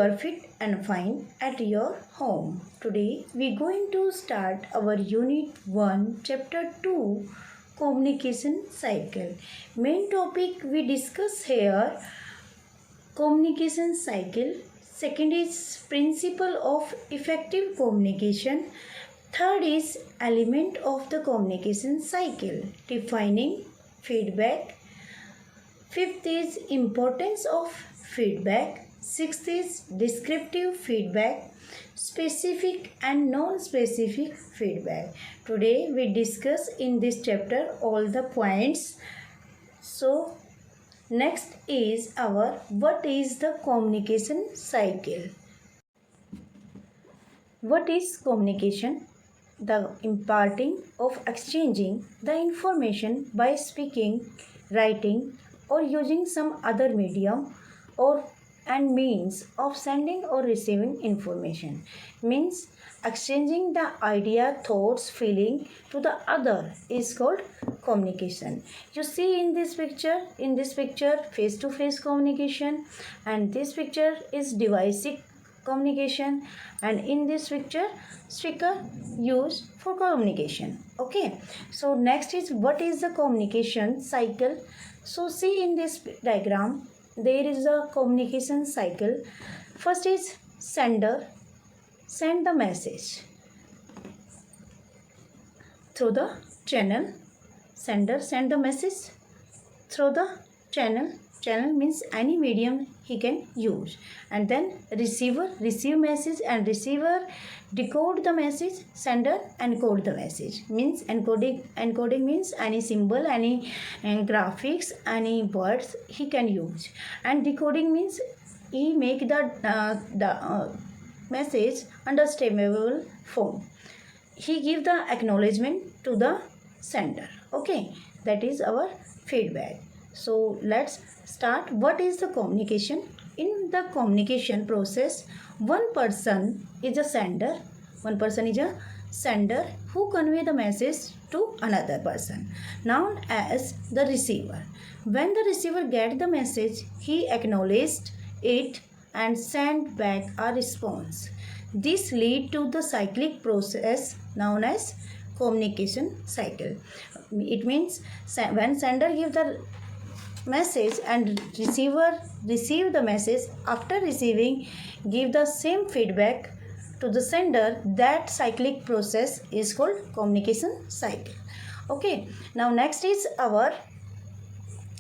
are fit and fine at your home. Today we going to start our unit 1 chapter 2 communication cycle. Main topic we discuss here communication cycle. Second is principle of effective communication. Third is element of the communication cycle, defining feedback. Fifth is importance of feedback. Sixth is descriptive feedback, specific and non-specific feedback. Today we discuss in this chapter all the points. So next is our what is the communication cycle? What is communication? The imparting of exchanging the information by speaking, writing, or using some other medium or and means of sending or receiving information. Means exchanging the idea, thoughts, feeling to the other is called communication. You see in this picture face to face communication, and this picture is device communication, and in this picture speaker used for communication. Okay, so next is what is the communication cycle. So see in this diagram there is a communication cycle. First is sender send the message through the channel. Sender send the message through the channel. Channel means any medium he can use. And then receiver receive message, and receiver decode the message. Sender encode the message. Means encoding means any symbol, any graphics, any words he can use. And decoding means he make the message understandable form. He give the acknowledgement to the sender. Okay, that is our feedback. So let's start. What is the communication? In the communication process, one person is a sender who convey the message to another person, known as the receiver. When the receiver get the message, he acknowledged it and sent back a response. This lead to the cyclic process known as communication cycle. It means when sender give the message and receiver receive the message, after receiving give the same feedback to the sender, that cyclic process is called communication cycle. Okay, now next is our,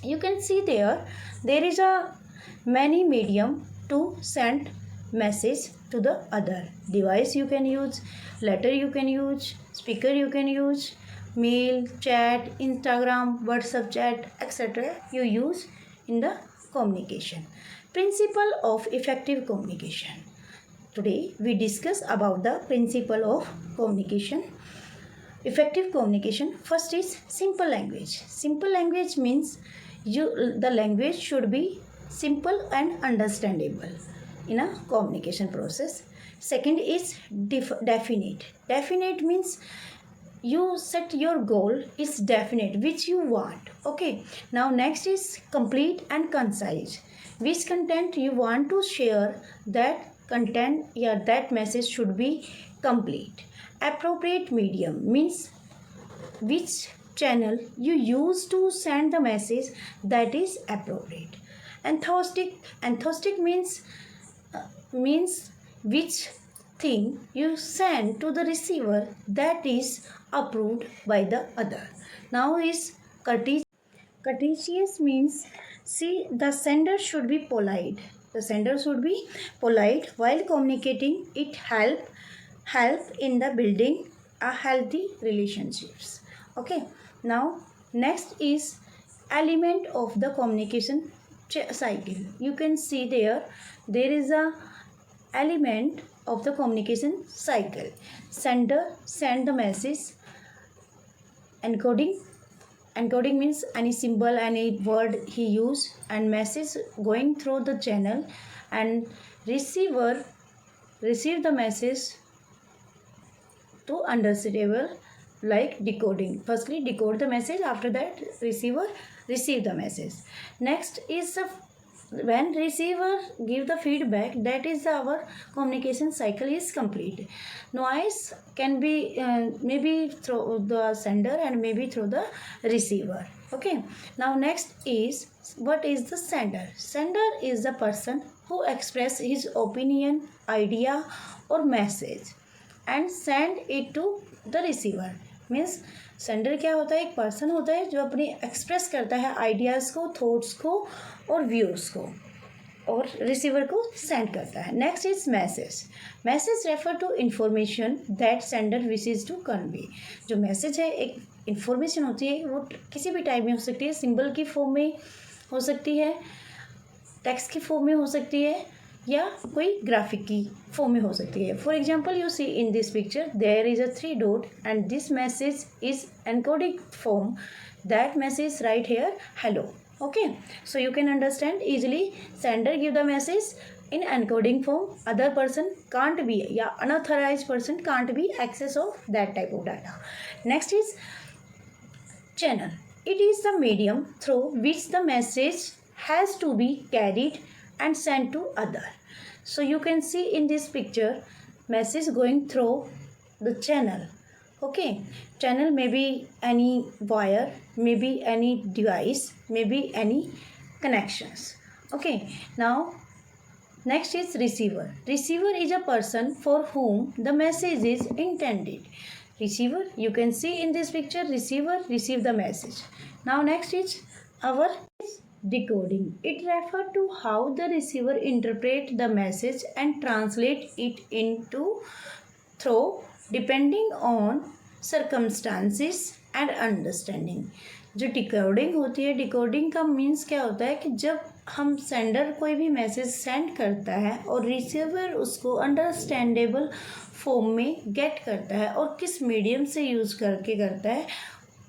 you can see there is a many medium to send message to the other. Device you can use, letter you can use, speaker you can use, mail, chat, Instagram, WhatsApp chat, etc. you use in the communication. Principle of effective communication. Today we discuss about the principle of communication. Effective communication. First is simple language. Simple language means the language should be simple and understandable in a communication process. Second is definite. Definite means you set your goal is definite which you want. Okay, now next is complete and concise. Which content you want to share, that content, that message should be complete. Appropriate medium means which channel you use to send the message, that is appropriate. Enthusiastic means which thing you send to the receiver, that is approved by the other. Now is courteous. Courteous means, see, the sender should be polite. The sender should be polite while communicating. It help in the building a healthy relationships. Okay, now next is element of the communication cycle. You can see there is a element of the communication cycle. Sender send the message. Encoding means any symbol, any word he use, and message going through the channel, and receiver receive the message to understandable, like decoding. Firstly decode the message, after that receiver receive the message. Next is the when receiver give the feedback, that is our communication cycle is complete. Noise can be maybe through the sender and maybe through the receiver. Okay, now next is, what is the sender? Sender is the person who express his opinion, idea or message and send it to the receiver. Means sender क्या होता है? एक person होता है जो अपनी express करता है आइडियाज़ को, थॉट्स को और व्यूज़ को, और रिसीवर को सेंड करता है. Next is message. Message refer to information that sender wishes to convey. जो मैसेज है एक इंफॉर्मेशन होती है, वो किसी भी टाइप में हो सकती है, सिंबल की फॉर्म में हो सकती है, टेक्स्ट की फॉर्म में हो सकती है, या कोई ग्राफिक की फॉर्म में हो सकती है. For example you see in this picture there is a 3 dot and this message is encoding form. That message right here hello. Okay, so you can understand easily. Sender give the message in encoding form. Other person can't be, yeah, unauthorized person can't be access of that type of data. Next is channel. It is the medium through which the message has to be carried and sent to other. So you can see in this picture message going through the channel. Okay, channel may be any wire, maybe any device, maybe any connections. Okay, now next is receiver. Receiver is a person for whom the message is intended. Receiver, you can see in this picture, receiver receive the message. Now next is our decoding. It refers to how the receiver interpret the message and translate it into through depending on circumstances and understanding. जो decoding होती है, decoding का means क्या होता है कि जब हम सेंडर कोई भी मैसेज सेंड करता है और रिसीवर उसको अंडरस्टैंडेबल फॉर्म में गेट करता है और किस मीडियम से यूज़ करके करता है,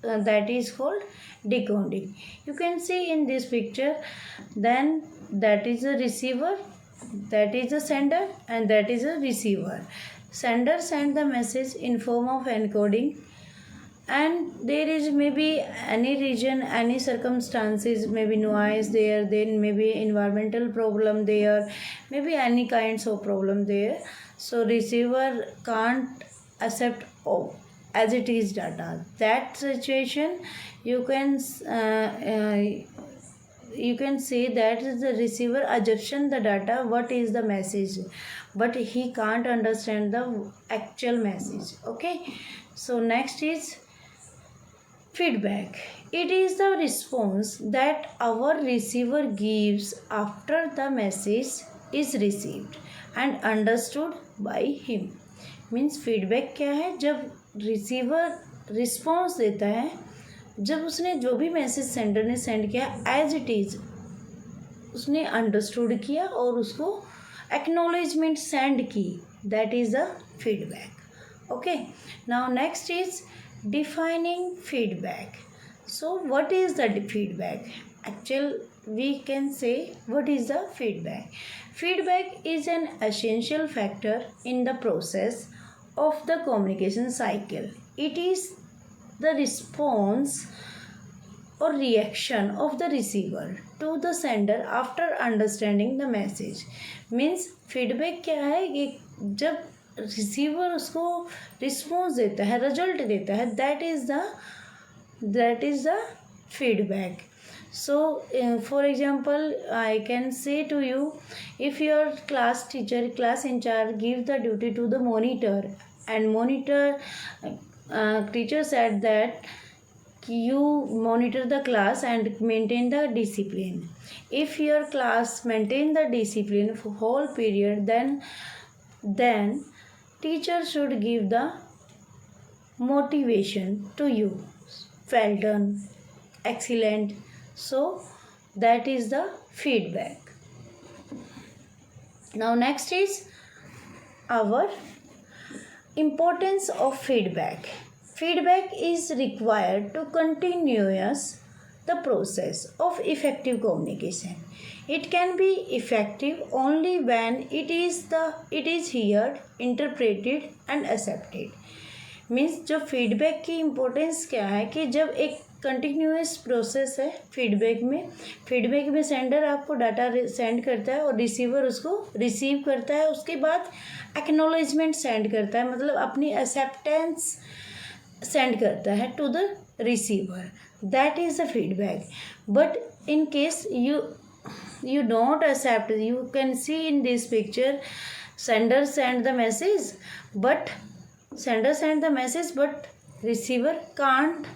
that is called decoding. You can see in this picture, then that is a receiver, that is the sender and that is a receiver. Sender send the message in form of encoding, and there is maybe any region, any circumstances, maybe noise there, then maybe environmental problem there, maybe any kinds of problem there. So receiver can't accept as it is data. That situation you can say that the receiver assumption the data what is the message, but he can't understand the actual message. Okay, so next is feedback. It is the response that our receiver gives after the message is received and understood by him. Means feedback क्या है? जब receiver response देता है, जब उसने जो भी message sender ने सेंड किया एज इट इज़ उसने अंडरस्टूड किया और उसको एक्नॉलेजमेंट सेंड की, that is the feedback. Okay, now next is defining feedback. So what is the feedback? Actual we can say what is the feedback. Feedback is an essential factor in the process of the communication cycle. It is the response or reaction of the receiver to the sender after understanding the message. Means feedback क्या है? कि जब receiver उसको response देता है, result देता है, that is the feedback. So for example, I can say to you, if your class teacher, class in charge give the duty to the monitor, and monitor teacher said that you monitor the class and maintain the discipline. If your class maintain the discipline for whole period, then teacher should give the motivation to you. Well done, excellent. So that is the feedback. Now next is our importance of feedback. Feedback is required to continuous the process of effective communication. It can be effective only when it is heard, interpreted and accepted. Means जो feedback की importance क्या है कि जब एक continuous process है feedback में sender आपको डाटा सेंड करता है और रिसीवर उसको रिसीव करता है, उसके बाद एक्नॉलेजमेंट सेंड करता है, मतलब अपनी एक्सेप्टेंस सेंड करता है to the receiver, that is the feedback. But in case you don't accept, you can see in this picture sender send the message but receiver can't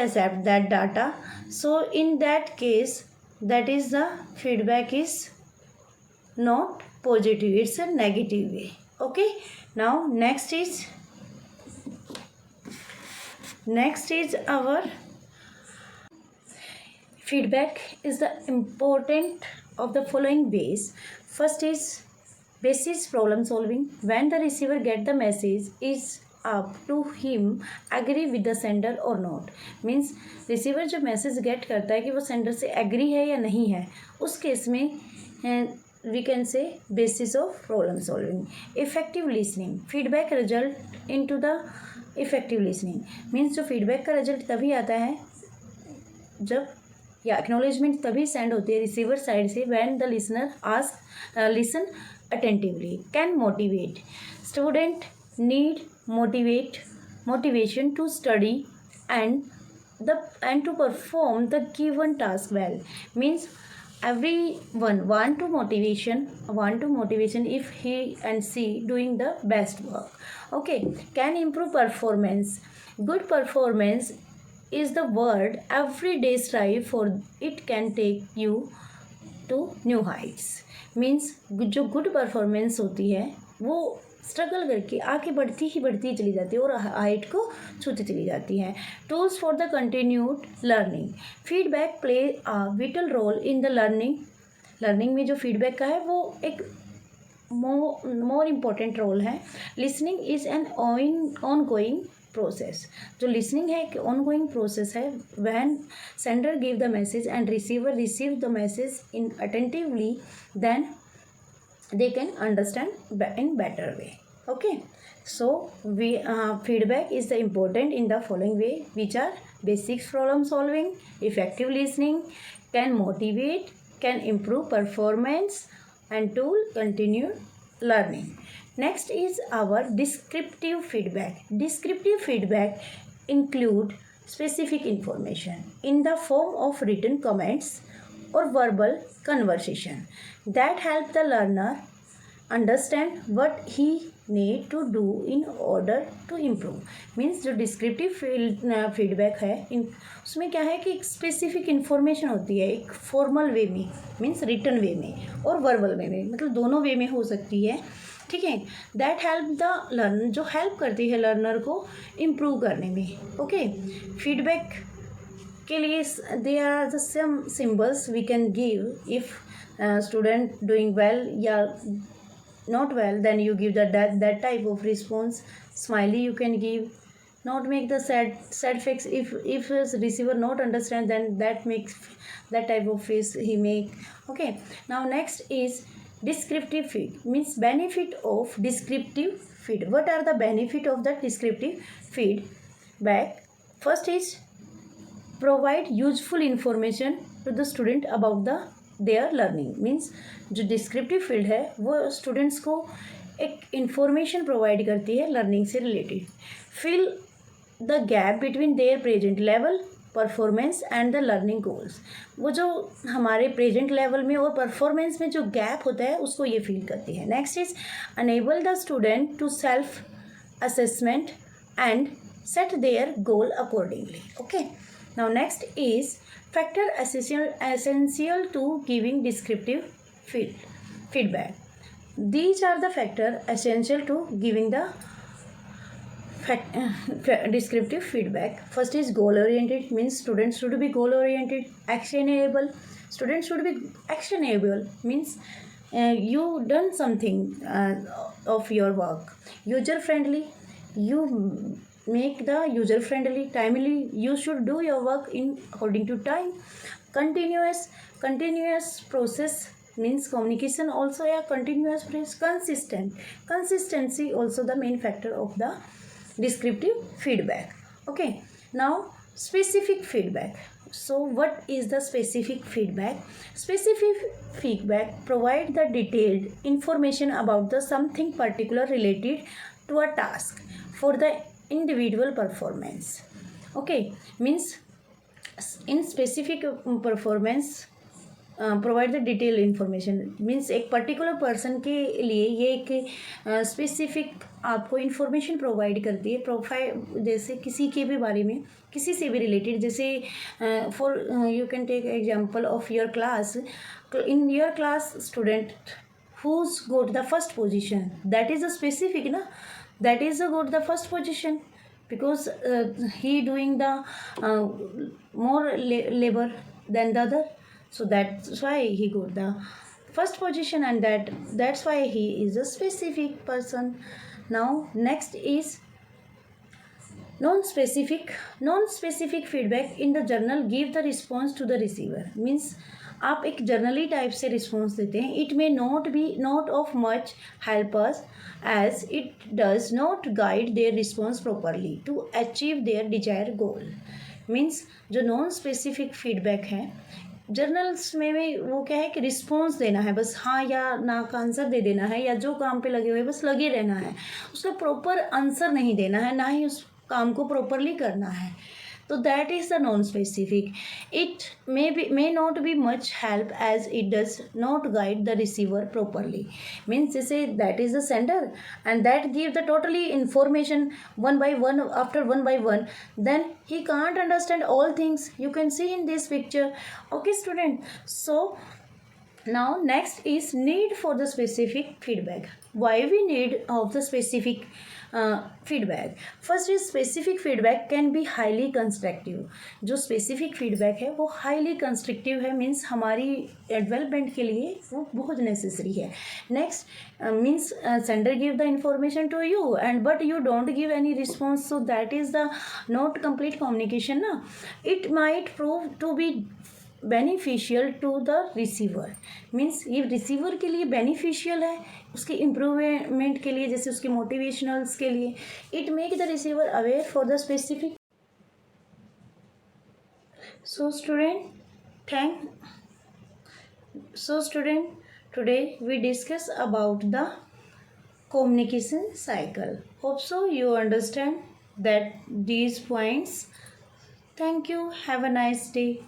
accept that data. So in that case, that is the feedback is not positive, it's a negative way. Okay, now next is our feedback is the important of the following ways. First is basis problem solving. When the receiver get the message, is up to him agree with the sender or not. Means receiver जब message get करता है कि वो sender से agree है या नहीं है, उस केस में we can say basis of problem solving. Effective listening. Feedback result into the effective listening. Means जो feedback का result तभी आता है जब या एक्नॉलेजमेंट तभी सेंड होती है रिसीवर साइड से when the listener ask listen attentively. Can motivate. Student need motivation to study and to perform the given task well. Means everyone want to motivation if he and she doing the best work. Okay, can improve performance. Good performance is the word every day strive for, it can take you to new heights. Means जो good performance होती है वो struggle करके आगे बढ़ती चली जाती है और हाइट को छूती चली जाती है. Tools for the continued learning. Feedback play a vital role in the learning में जो फीडबैक का है वो एक मोर इम्पोर्टेंट रोल है. Listening is an ongoing process. जो लिसनिंग है एक ऑनगोइंग प्रोसेस है. When sender give the message and receiver receive the message in attentively, then they can understand in better way. Okay, so we feedback is the important in the following way, which are basic problem solving, effective listening, can motivate, can improve performance, and tool continued learning. Next is our descriptive feedback. Descriptive feedback include specific information in the form of written comments or verbal conversation that help the learner understand what he need to do in order to improve. Means जो descriptive feedback है उसमें क्या है कि एक specific information होती है एक फॉर्मल वे में, मीन्स रिटन वे में और वर्बल वे में, मतलब दोनों वे में हो सकती है. ठीक है, दैट हेल्प द लर्नर, जो हेल्प करती है लर्नर को इम्प्रूव करने में. ओके, फीडबैक के लिए there are the some symbols we can give. If student doing well या not well, then you give that type of response. Smiley you can give. Not make the sad face. If receiver not understand, then that makes that type of face he make. Okay, now next is descriptive feed. Means benefit of descriptive feed. What are the benefit of the descriptive feedback? First is provide useful information to the student about the there learning. Means जो descriptive field है वो students को एक information provide करती है learning से related. Fill the gap between their present level performance and the learning goals. वो जो हमारे प्रेजेंट लेवल में और परफॉर्मेंस में जो गैप होता है उसको ये फील करती है. Next is enable the student to self assessment and set their goal accordingly. Okay, now next is factor essential to giving descriptive feedback. These are the factor essential to giving the descriptive feedback. First is goal oriented. Means students should be goal oriented. Actionable. Students should be actionable. Means you done something of your work. User friendly. You make the user friendly. Timely, you should do your work in according to time. Continuous process means communication also a continuous process. Consistency also the main factor of the descriptive feedback. Okay, now Specific feedback. So what is the specific feedback? Specific feedback provide the detailed information about the something particular related to a task for the individual performance. Okay, means in specific performance provide the detail information means एक particular person के लिए ये एक specific आपको information provide करती है profile जैसे किसी के भी बारे में किसी से भी रिलेटेड जैसे for you can take example of your class in your class student who's got the first position, that is a specific na, that is got the first position because he doing the more labor than the other, so that's why he got the first position and that's why he is a specific person. Now next is non-specific feedback in the journal give the response to the receiver means आप एक generally type से response देते हैं. It may not be not of much help us as it does not guide their response properly to achieve their desire goal. Means जो non specific feedback है journals में भी वो क्या है कि रिस्पॉन्स देना है, बस हाँ या ना का आंसर दे देना है, या जो काम पे लगे हुए बस लगे रहना है, उसका प्रॉपर आंसर नहीं देना है, ना ही उस काम को प्रॉपरली करना है. So that is the non-specific. It may not be much help as it does not guide the receiver properly. Means जैसे that is the sender and that give the totally information one by one after one by one. Then he can't understand all things. You can see in this picture. Okay, student. So now next is need for the specific feedback. Why we need of the specific feedback. First is specific feedback can be highly constructive. जो specific feedback है वो highly constructive है means हमारी development के लिए वो बहुत necessary है. Next means sender give the information to you and but you don't give any response, so that is the not complete communication ना. It might prove to be beneficial to the receiver. Means ये receiver के लिए beneficial है उसके improvement के लिए, जैसे उसके मोटिवेशनल्स के लिए. It make the receiver aware for the specific. So student today we discuss about the communication cycle. Hope so you understand that these points. Thank you. Have a nice day.